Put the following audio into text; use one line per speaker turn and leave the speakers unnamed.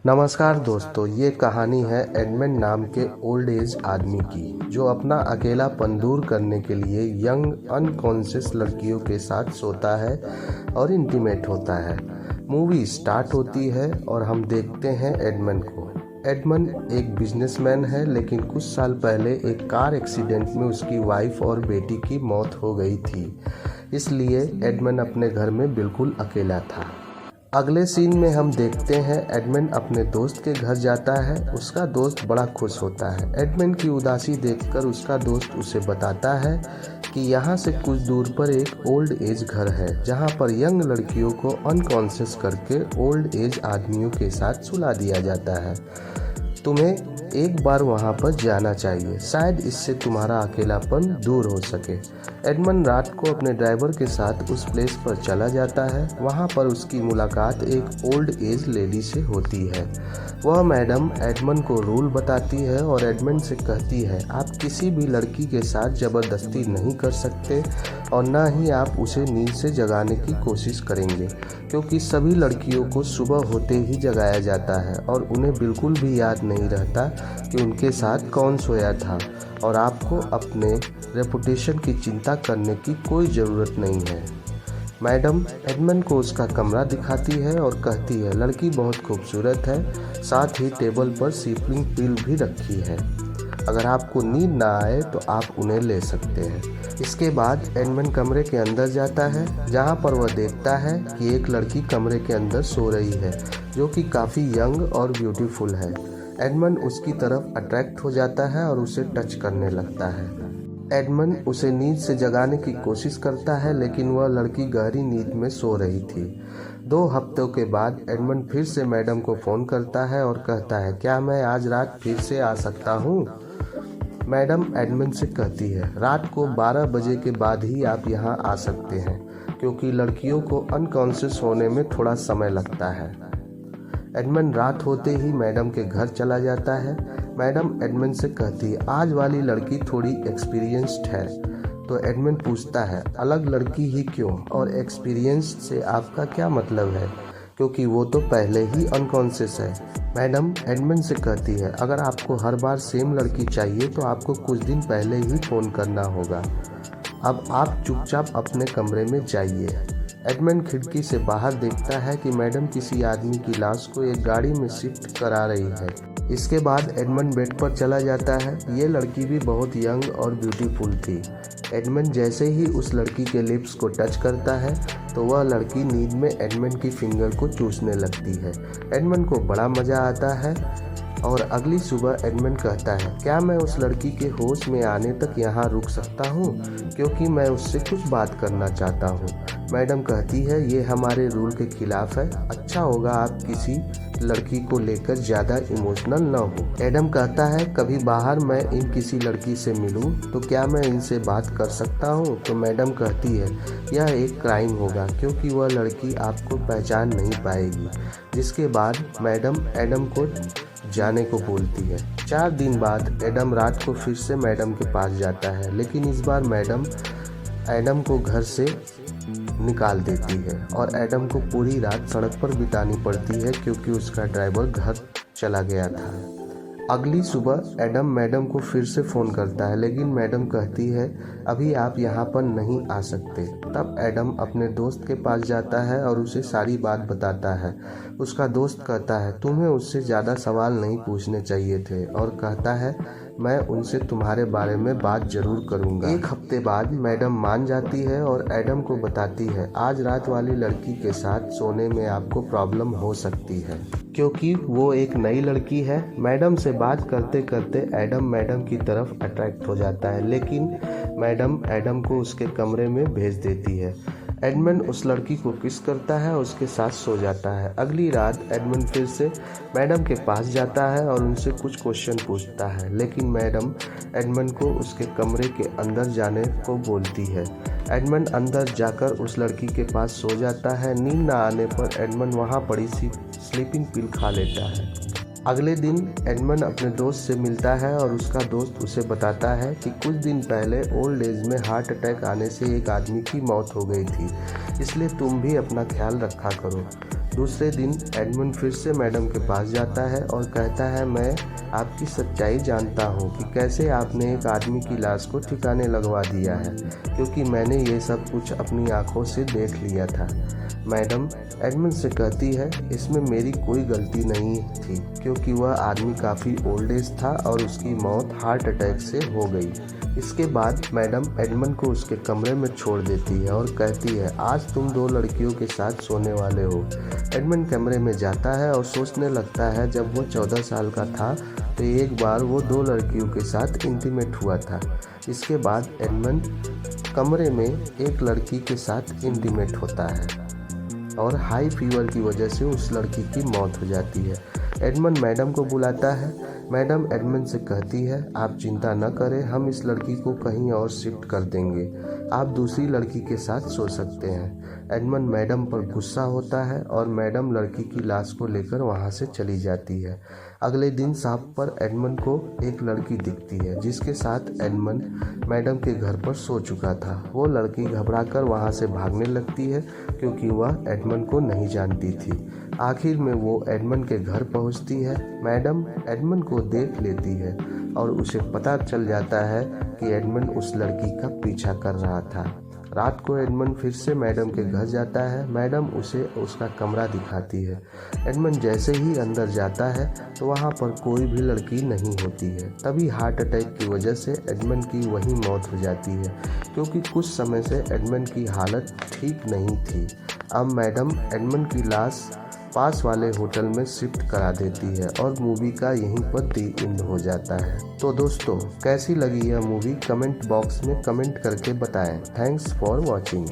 नमस्कार दोस्तों, ये कहानी है एडमंड नाम के ओल्ड एज आदमी की, जो अपना अकेलापन दूर करने के लिए यंग अनकॉन्शियस लड़कियों के साथ सोता है और इंटीमेट होता है। मूवी स्टार्ट होती है और हम देखते हैं एडमंड को। एडमंड एक बिजनेसमैन है, लेकिन कुछ साल पहले एक कार एक्सीडेंट में उसकी वाइफ और बेटी की मौत हो गई थी। इसलिए एडमंड अपने घर में बिल्कुल अकेला था। अगले सीन में हम देखते हैं एडमंड अपने दोस्त के घर जाता है। उसका दोस्त बड़ा खुश होता है। एडमंड की उदासी देखकर उसका दोस्त उसे बताता है कि यहाँ से कुछ दूर पर एक ओल्ड एज घर है, जहाँ पर यंग लड़कियों को अनकॉन्शियस करके ओल्ड एज आदमियों के साथ सुला दिया जाता है। तुम्हें एक बार वहाँ पर जाना चाहिए, शायद इससे तुम्हारा अकेलापन दूर हो सके। एडमंड रात को अपने ड्राइवर के साथ उस प्लेस पर चला जाता है। वहाँ पर उसकी मुलाकात एक ओल्ड एज लेडी से होती है। वह मैडम एडमंड को रूल बताती है और एडमंड से कहती है, आप किसी भी लड़की के साथ ज़बरदस्ती नहीं कर सकते और ना ही आप उसे नींद से जगाने की कोशिश करेंगे, क्योंकि सभी लड़कियों को सुबह होते ही जगाया जाता है और उन्हें बिल्कुल भी याद नहीं रहता कि उनके साथ कौन सोया था। और आपको अपने रेपुटेशन की चिंता करने की कोई ज़रूरत नहीं है। मैडम एडमंड को उसका कमरा दिखाती है और कहती है, लड़की बहुत खूबसूरत है, साथ ही टेबल पर स्लीपिंग पिल भी रखी है। अगर आपको नींद ना आए तो आप उन्हें ले सकते हैं। इसके बाद एडमंड कमरे के अंदर जाता है, जहां पर वह देखता है कि एक लड़की कमरे के अंदर सो रही है, जो कि काफ़ी यंग और ब्यूटीफुल है। एडमंड उसकी तरफ अट्रैक्ट हो जाता है और उसे टच करने लगता है। एडमंड उसे नींद से जगाने की कोशिश करता है, लेकिन वह लड़की गहरी नींद में सो रही थी। 2 हफ्तों के बाद एडमंड फिर से मैडम को फ़ोन करता है और कहता है, क्या मैं आज रात फिर से आ सकता हूँ? मैडम एडमंड से कहती है, रात को 12 बजे के बाद ही आप यहाँ आ सकते हैं, क्योंकि लड़कियों को अनकॉन्शियस होने में थोड़ा समय लगता है। एडमंड रात होते ही मैडम के घर चला जाता है। मैडम एडमंड से कहती है, आज वाली लड़की थोड़ी एक्सपीरियंस्ड है। तो एडमंड पूछता है, अलग लड़की ही क्यों, और एक्सपीरियंस्ड से आपका क्या मतलब है, क्योंकि वो तो पहले ही अनकॉन्शियस है। मैडम एडमंड से कहती है, अगर आपको हर बार सेम लड़की चाहिए तो आपको कुछ दिन पहले ही फ़ोन करना होगा। अब आप चुपचाप अपने कमरे में जाइए। एडमंड खिड़की से बाहर देखता है कि मैडम किसी आदमी की लाश को एक गाड़ी में शिफ्ट करा रही है। इसके बाद एडमंड बेड पर चला जाता है। ये लड़की भी बहुत यंग और ब्यूटीफुल थी। एडमंड जैसे ही उस लड़की के लिप्स को टच करता है तो वह लड़की नींद में एडमंड की फिंगर को चूसने लगती है। एडमंड को बड़ा मज़ा आता है और अगली सुबह एडमंड कहता है, क्या मैं उस लड़की के होश में आने तक यहाँ रुक सकता हूँ, क्योंकि मैं उससे कुछ बात करना चाहता हूँ। मैडम कहती है, ये हमारे रूल के खिलाफ है, अच्छा होगा आप किसी लड़की को लेकर ज़्यादा इमोशनल न हो। एडम कहता है, कभी बाहर मैं इन किसी लड़की से मिलूं तो क्या मैं इनसे बात कर सकता हूं? तो मैडम कहती है, यह एक क्राइम होगा, क्योंकि वह लड़की आपको पहचान नहीं पाएगी। जिसके बाद मैडम एडम को जाने को बोलती है। 4 दिन बाद एडम रात को फिर से मैडम के पास जाता है, लेकिन इस बार मैडम एडम को घर से निकाल देती है और एडम को पूरी रात सड़क पर बितानी पड़ती है, क्योंकि उसका ड्राइवर घर चला गया था। अगली सुबह एडम मैडम को फिर से फ़ोन करता है, लेकिन मैडम कहती है, अभी आप यहाँ पर नहीं आ सकते। तब एडम अपने दोस्त के पास जाता है और उसे सारी बात बताता है। उसका दोस्त कहता है, तुम्हें उससे ज़्यादा सवाल नहीं पूछने चाहिए थे, और कहता है, मैं उनसे तुम्हारे बारे में बात जरूर करूंगा। 1 हफ्ते बाद मैडम मान जाती है और एडम को बताती है, आज रात वाली लड़की के साथ सोने में आपको प्रॉब्लम हो सकती है, क्योंकि वो एक नई लड़की है। मैडम से बात करते करते एडम मैडम की तरफ अट्रैक्ट हो जाता है, लेकिन मैडम एडम को उसके कमरे में भेज देती है। एडमंड उस लड़की को किस करता है और उसके साथ सो जाता है। अगली रात एडमंड फिर से मैडम के पास जाता है और उनसे कुछ क्वेश्चन पूछता है, लेकिन मैडम एडमंड को उसके कमरे के अंदर जाने को बोलती है। एडमंड अंदर जाकर उस लड़की के पास सो जाता है। नींद न आने पर एडमंड वहाँ पड़ी सी स्लीपिंग पिल खा लेता है। अगले दिन एडमंड अपने दोस्त से मिलता है और उसका दोस्त उसे बताता है कि कुछ दिन पहले ओल्ड एज में हार्ट अटैक आने से एक आदमी की मौत हो गई थी, इसलिए तुम भी अपना ख्याल रखा करो। दूसरे दिन एडमंड फिर से मैडम के पास जाता है और कहता है, मैं आपकी सच्चाई जानता हूँ कि कैसे आपने एक आदमी की लाश को ठिकाने लगवा दिया है, क्योंकि मैंने ये सब कुछ अपनी आंखों से देख लिया था। मैडम एडमंड से कहती है, इसमें मेरी कोई गलती नहीं थी, क्योंकि वह आदमी काफ़ी ओल्ड एज था और उसकी मौत हार्ट अटैक से हो गई। इसके बाद मैडम एडमंड को उसके कमरे में छोड़ देती है और कहती है, आज तुम 2 लड़कियों के साथ सोने वाले हो। एडमंड कमरे में जाता है और सोचने लगता है, जब वो 14 साल का था तो एक बार वो 2 लड़कियों के साथ इंटीमेट हुआ था। इसके बाद एडमंड कमरे में एक लड़की के साथ इंटीमेट होता है और हाई फीवर की वजह से उस लड़की की मौत हो जाती है। एडमंड मैडम को बुलाता है। मैडम एडमंड से कहती है, आप चिंता न करें, हम इस लड़की को कहीं और शिफ्ट कर देंगे, आप दूसरी लड़की के साथ सो सकते हैं। एडमंड मैडम पर गुस्सा होता है और मैडम लड़की की लाश को लेकर वहां से चली जाती है। अगले दिन सांप पर एडमंड को एक लड़की दिखती है जिसके साथ एडमंड मैडम के घर पर सो चुका था। वो लड़की घबराकर वहां से भागने लगती है क्योंकि वह एडमंड को नहीं जानती थी। आखिर में वो एडमंड के घर पहुंचती है। मैडम एडमंड को देख लेती है और उसे पता चल जाता है कि एडमंड उस लड़की का पीछा कर रहा था। रात को एडमंड फिर से मैडम के घर जाता है। मैडम उसे उसका कमरा दिखाती है। एडमंड जैसे ही अंदर जाता है तो वहाँ पर कोई भी लड़की नहीं होती है। तभी हार्ट अटैक की वजह से एडमंड की वहीं मौत हो जाती है, क्योंकि कुछ समय से एडमंड की हालत ठीक नहीं थी। अब मैडम एडमंड की लाश पास वाले होटल में शिफ्ट करा देती है और मूवी का यहीं पर दी एंड हो जाता है। तो दोस्तों, कैसी लगी यह मूवी कमेंट बॉक्स में कमेंट करके बताएं। Thanks for watching.